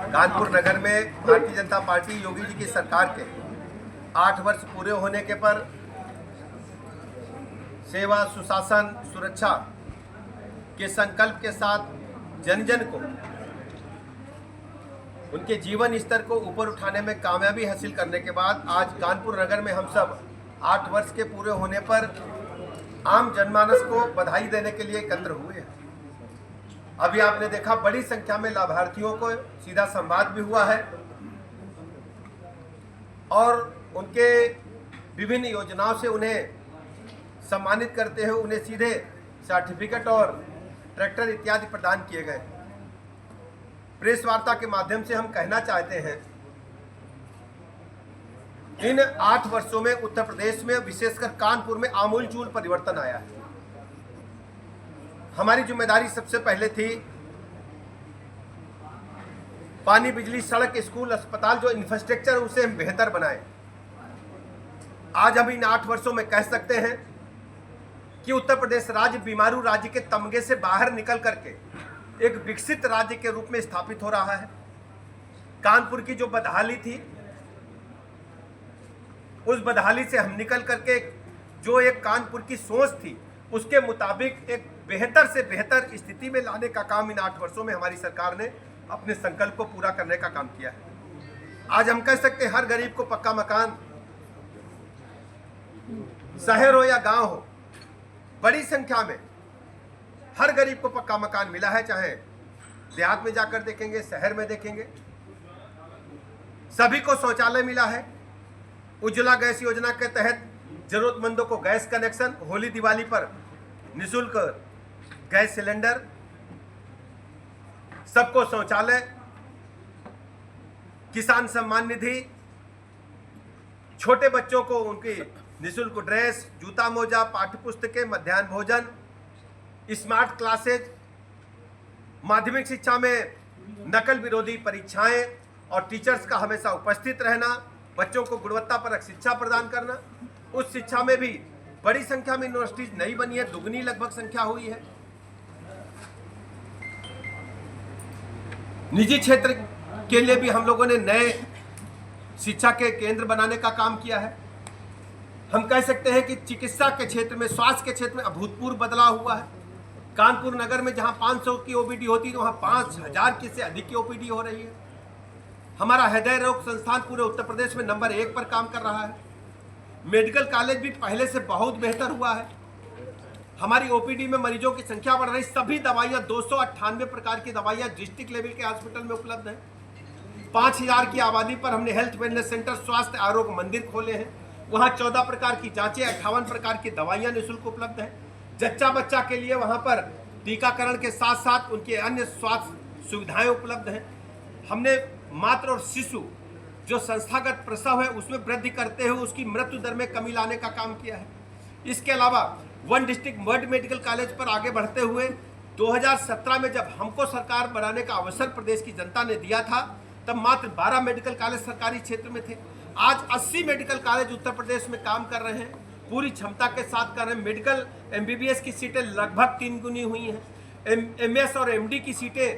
कानपुर नगर में भारतीय जनता पार्टी योगी जी की सरकार के 8 वर्ष पूरे होने के पर सेवा, सुशासन, सुरक्षा के संकल्प के साथ जन जन को उनके जीवन स्तर को ऊपर उठाने में कामयाबी हासिल करने के बाद आज कानपुर नगर में हम सब 8 वर्ष के पूरे होने पर आम जनमानस को बधाई देने के लिए एकत्र हुए हैं। अभी आपने देखा बड़ी संख्या में लाभार्थियों को सीधा संवाद भी हुआ है और उनके विभिन्न योजनाओं से उन्हें सम्मानित करते हुए उन्हें सीधे सर्टिफिकेट और ट्रैक्टर इत्यादि प्रदान किए गए। प्रेस वार्ता के माध्यम से हम कहना चाहते हैं, इन 8 वर्षों में उत्तर प्रदेश में विशेषकर कानपुर में आमूलचूल परिवर्तन आया है। हमारी जिम्मेदारी सबसे पहले थी पानी, बिजली, सड़क, स्कूल, अस्पताल जो इंफ्रास्ट्रक्चर उसे हम बेहतर बनाएं। आज हम इन 8 वर्षों में कह सकते हैं कि उत्तर प्रदेश राज्य बीमारू राज्य के तमगे से बाहर निकल करके एक विकसित राज्य के रूप में स्थापित हो रहा है। कानपुर की जो बदहाली थी, उस बदहाली से हम निकल करके जो एक कानपुर की सोच थी उसके मुताबिक एक बेहतर से बेहतर स्थिति में लाने का काम इन 8 वर्षों में हमारी सरकार ने अपने संकल्प को पूरा करने का काम किया है। आज हम कह सकते हैं हर गरीब को पक्का मकान, शहर हो या गांव हो, बड़ी संख्या में हर गरीब को पक्का मकान मिला है। चाहे देहात में जाकर देखेंगे, शहर में देखेंगे, सभी को शौचालय मिला है। उज्ज्वला गैस योजना के तहत जरूरतमंदों को गैस कनेक्शन, होली दिवाली पर निःशुल्क गैस सिलेंडर, सबको शौचालय, किसान सम्मान निधि, छोटे बच्चों को उनकी निःशुल्क ड्रेस, जूता मोजा, पाठ्य पुस्तकें, मध्याह्न भोजन, स्मार्ट क्लासेज, माध्यमिक शिक्षा में नकल विरोधी परीक्षाएं और टीचर्स का हमेशा उपस्थित रहना, बच्चों को गुणवत्तापरक शिक्षा प्रदान करना। उस शिक्षा में भी बड़ी संख्या में यूनिवर्सिटीज नहीं बनी है, दुगनी लगभग संख्या हुई है। निजी क्षेत्र के लिए भी हम लोगों ने नए शिक्षा के केंद्र बनाने का काम किया है। हम कह सकते हैं कि चिकित्सा के क्षेत्र में, स्वास्थ्य के क्षेत्र में अभूतपूर्व बदलाव हुआ है। कानपुर नगर में जहां 500 की ओपीडी होती है वहां 5000 की से अधिक की ओपीडी हो रही है। हमारा हृदय रोग संस्थान पूरे उत्तर प्रदेश में नंबर 1 पर काम कर रहा है। मेडिकल कॉलेज भी पहले से बहुत बेहतर हुआ है। हमारी ओपीडी में मरीजों की संख्या बढ़ रही, सभी दवाइयां 298 प्रकार की दवाइयां डिस्ट्रिक्ट लेवल के हॉस्पिटल में उपलब्ध हैं। 5000 की आबादी पर हमने हेल्थ वेलनेस सेंटर, स्वास्थ्य आरोग्य मंदिर खोले हैं। वहां 14 प्रकार की जांचें, 58 प्रकार की दवाइयां निःशुल्क उपलब्ध है। जच्चा बच्चा के लिए वहां पर टीकाकरण के साथ साथ उनके अन्य स्वास्थ्य सुविधाएं उपलब्ध हैं। हमने मातृ और शिशु जो संस्थागत प्रसव है उसमें वृद्धि करते हुए उसकी मृत्यु दर में कमी लाने का काम किया है। इसके अलावा 1 डिस्ट्रिक्ट वर्ल्ड मेडिकल कॉलेज पर आगे बढ़ते हुए 2017 में जब हमको सरकार बनाने का अवसर प्रदेश की जनता ने दिया था तब मात्र 12 मेडिकल कॉलेज सरकारी क्षेत्र में थे। आज 80 मेडिकल कॉलेज उत्तर प्रदेश में काम कर रहे हैं, पूरी क्षमता के साथ कर रहे हैं। मेडिकल MBBS की सीटें लगभग 3 गुनी हुई हैं। MS और MD की सीटें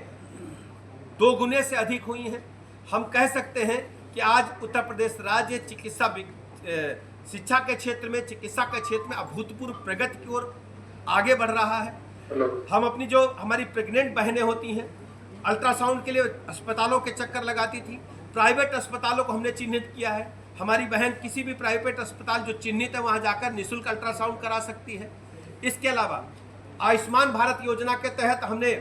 2 गुने से अधिक हुई हैं। हम कह सकते हैं कि आज उत्तर प्रदेश राज्य चिकित्सा शिक्षा के क्षेत्र में, चिकित्सा के क्षेत्र में अभूतपूर्व प्रगति की ओर आगे बढ़ रहा है। हम अपनी जो हमारी प्रेग्नेंट बहनें होती हैं, अल्ट्रासाउंड के लिए अस्पतालों के चक्कर लगाती थी, प्राइवेट अस्पतालों को हमने चिन्हित किया है। हमारी बहन किसी भी प्राइवेट अस्पताल जो चिन्हित है वहां जाकर निःशुल्क अल्ट्रासाउंड करा सकती है। इसके अलावा आयुष्मान भारत योजना के तहत हमने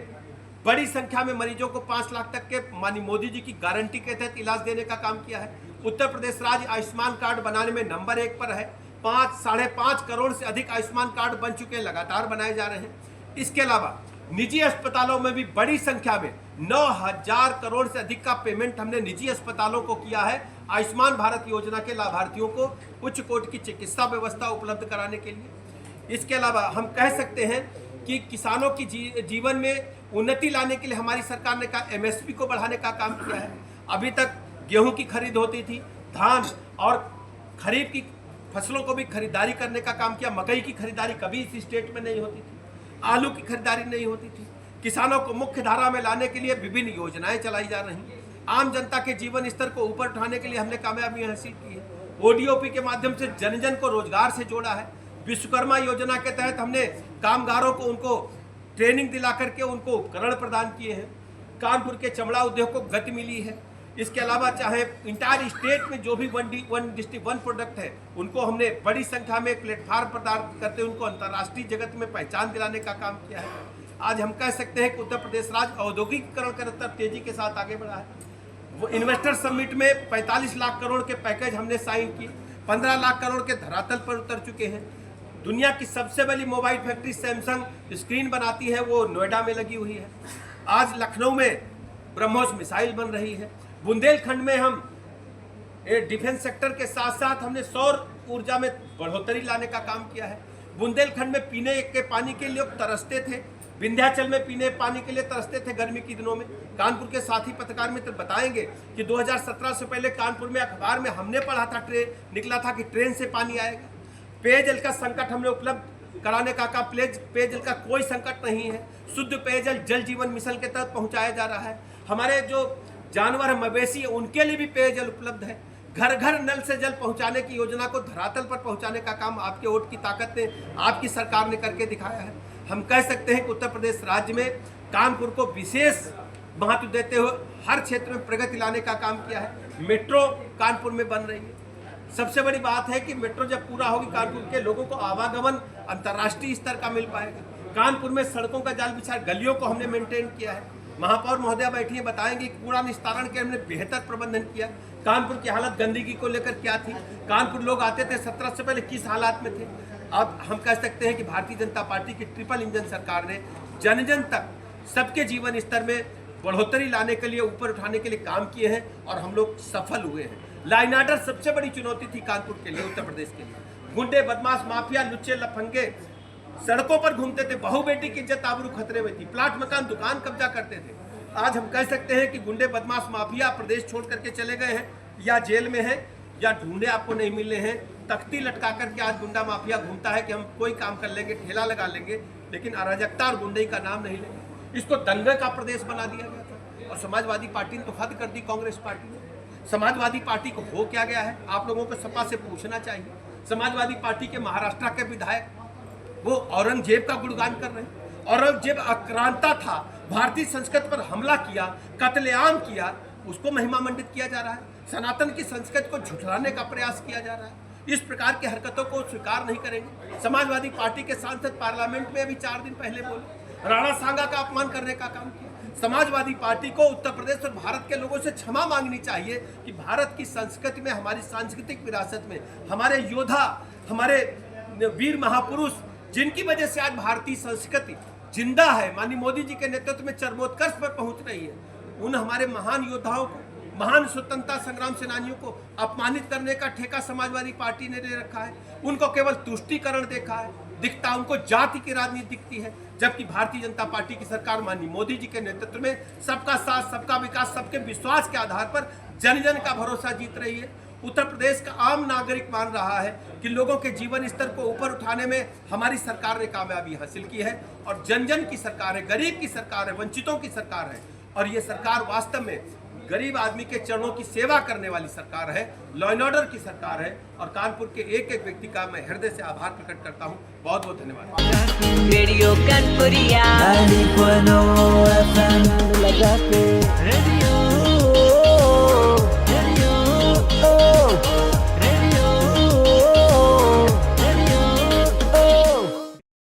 बड़ी संख्या में मरीजों को 5 लाख तक के माननीय मोदी जी की गारंटी के तहत इलाज देने का काम किया है। उत्तर प्रदेश राज्य आयुष्मान कार्ड बनाने में नंबर 1 पर है। 5-5.5 करोड़ से अधिक आयुष्मान कार्ड बन चुके हैं, लगातार बनाए जा रहे हैं। इसके अलावा निजी अस्पतालों में भी बड़ी संख्या में 9000 करोड़ से अधिक का पेमेंट हमने निजी अस्पतालों को किया है आयुष्मान भारत योजना के लाभार्थियों को उच्च कोटि की चिकित्सा व्यवस्था उपलब्ध कराने के लिए। इसके अलावा हम कह सकते हैं कि किसानों की जीवन में उन्नति लाने के लिए हमारी सरकार ने कहा MSP को बढ़ाने का काम किया है। अभी तक गेहूं की खरीद होती थी, धान और खरीफ की फसलों को भी खरीदारी करने का काम किया। मकई की खरीदारी कभी इस स्टेट में नहीं होती थी, आलू की खरीदारी नहीं होती थी। किसानों को मुख्य धारा में लाने के लिए विभिन्न योजनाएं चलाई जा रही हैं। आम जनता के जीवन स्तर को ऊपर उठाने के लिए हमने कामयाबी हासिल की है। ODOP के माध्यम से जन जन को रोजगार से जोड़ा है। विश्वकर्मा योजना के तहत हमने कामगारों को उनको ट्रेनिंग दिला करके उनको उपकरण प्रदान किए हैं। कानपुर के चमड़ा उद्योग को गति मिली है। इसके अलावा चाहे इंटायर स्टेट में जो भी वन डिस्ट्रिक्ट वन प्रोडक्ट है उनको हमने बड़ी संख्या में प्लेटफार्म प्रदान करते उनको अंतर्राष्ट्रीय जगत में पहचान दिलाने का काम किया है। आज हम कह सकते हैं कि उत्तर प्रदेश राज्य औद्योगिकीकरण की तरफ तेजी के साथ आगे बढ़ा है। वो इन्वेस्टर समिट में 45 लाख करोड़ के पैकेज हमने साइन किए, 15 लाख करोड़ के धरातल पर उतर चुके हैं। दुनिया की सबसे बड़ी मोबाइल फैक्ट्री सैमसंग स्क्रीन बनाती है, वो नोएडा में लगी हुई है। आज लखनऊ में ब्रह्मोस मिसाइल बन रही है। बुंदेलखंड में हम डिफेंस सेक्टर के साथ साथ हमने सौर ऊर्जा में बढ़ोतरी लाने का काम किया है। बुंदेलखंड में पीने के पानी के लिए तरसते थे, विंध्याचल में पीने पानी के लिए तरसते थे गर्मी के दिनों में। कानपुर के साथी पत्रकार मित्र बताएंगे कि 2017 से पहले कानपुर में अखबार में हमने पढ़ा था, निकला था कि ट्रेन से पानी आएगा। पेयजल का संकट हमने उपलब्ध कराने का काम, पेयजल का कोई संकट नहीं है। शुद्ध पेयजल जल जीवन मिशन के तहत पहुंचाया जा रहा है। हमारे जो जानवर मवेशी है उनके लिए भी पेयजल उपलब्ध है। घर घर नल से जल पहुंचाने की योजना को धरातल पर पहुंचाने का काम आपके वोट की ताकत ने, आपकी सरकार ने करके दिखाया है। हम कह सकते हैं कि उत्तर प्रदेश राज्य में कानपुर को विशेष महत्व देते हुए हर क्षेत्र में प्रगति लाने का काम किया है। मेट्रो कानपुर में बन रही है। सबसे बड़ी बात है कि मेट्रो जब पूरा होगी कानपुर के लोगों को आवागमन अंतर्राष्ट्रीय स्तर का मिल पाएगा। कानपुर में सड़कों का जाल बिछा, गलियों को हमने मेंटेन किया है। महापौर महोदया बैठी है, बताएंगे कूड़ा निस्तारण के हमने बेहतर प्रबंधन किया। कानपुर की हालत गंदगी को लेकर क्या थी, कानपुर लोग आते थे 17 से पहले किस हालात में थे। अब हम कह सकते हैं कि भारतीय जनता पार्टी की ट्रिपल इंजन सरकार ने जन जन तक सबके जीवन स्तर में बढ़ोतरी लाने के लिए, ऊपर उठाने के लिए काम किए हैं और हम लोग सफल हुए हैं। लाइन ऑर्डर सबसे बड़ी चुनौती थी कानपुर के लिए, उत्तर प्रदेश के लिए। गुंडे, बदमाश, माफिया, लुच्चे, लफंगे सड़कों पर घूमते थे। बहू बेटी की इज्जत आबरू खतरे में थी। प्लाट मकान दुकान कब्जा करते थे। आज हम कह सकते हैं कि गुंडे, बदमाश, माफिया प्रदेश छोड़ करके चले गए हैं, या जेल में हैं या ढूंढे आपको नहीं मिले हैं। तख्ती लटका करके आज गुंडा माफिया घूमता है कि हम कोई काम कर लेंगे, ठेला लगा लेंगे, लेकिन अराजकता और गुंडई का नाम नहीं लेंगे। इसको दंगे का प्रदेश बना दिया गया था और समाजवादी पार्टी ने तो हद कर दी। कांग्रेस पार्टी ने, समाजवादी पार्टी को हो क्या गया है, आप लोगों को सपा से पूछना चाहिए। समाजवादी पार्टी के महाराष्ट्र के विधायक वो औरंगजेब का गुणगान कर रहे हैं। औरंगजेब आक्रांता था, भारतीय संस्कृति पर हमला किया, कत्लेआम किया, उसको महिमा मंडित किया जा रहा है। सनातन की संस्कृति को झुठलाने का प्रयास किया जा रहा है। इस प्रकार की हरकतों को स्वीकार नहीं करेंगे। समाजवादी पार्टी के सांसद पार्लियामेंट में अभी 4 दिन पहले बोले, राणा सांगा का अपमान करने का काम किया। समाजवादी पार्टी को उत्तर प्रदेश और भारत के लोगों से क्षमा मांगनी चाहिए कि भारत की संस्कृति में, हमारी सांस्कृतिक विरासत में हमारे योद्धा, हमारे वीर महापुरुष, जिनकी वजह से आज भारतीय संस्कृति जिंदा है, माननीय मोदी जी के नेतृत्व में चरमोत्कर्ष पर पहुंच रही है, उन हमारे महान योद्धाओं को, महान स्वतंत्रता संग्राम सेनानियों को अपमानित करने का ठेका समाजवादी पार्टी ने ले रखा है। उनको केवल तुष्टीकरण देखा है, दिखता उनको जाति की राजनीति दिखती है, जबकि भारतीय जनता पार्टी की सरकार माननीय मोदी जी के नेतृत्व में सबका साथ, सबका विकास, सबके विश्वास के आधार पर जन जन का भरोसा जीत रही है। उत्तर प्रदेश का आम नागरिक मान रहा है कि लोगों के जीवन स्तर को ऊपर उठाने में हमारी सरकार ने कामयाबी हासिल की है और जन जन की सरकार है, गरीब की सरकार है, वंचितों की सरकार है। और ये सरकार वास्तव में गरीब आदमी के चरणों की सेवा करने वाली सरकार है, लॉ एंड ऑर्डर की सरकार है। और कानपुर के एक एक व्यक्ति का मैं हृदय से आभार प्रकट करता हूँ। बहुत बहुत धन्यवाद। Radio कानपुरिया, radio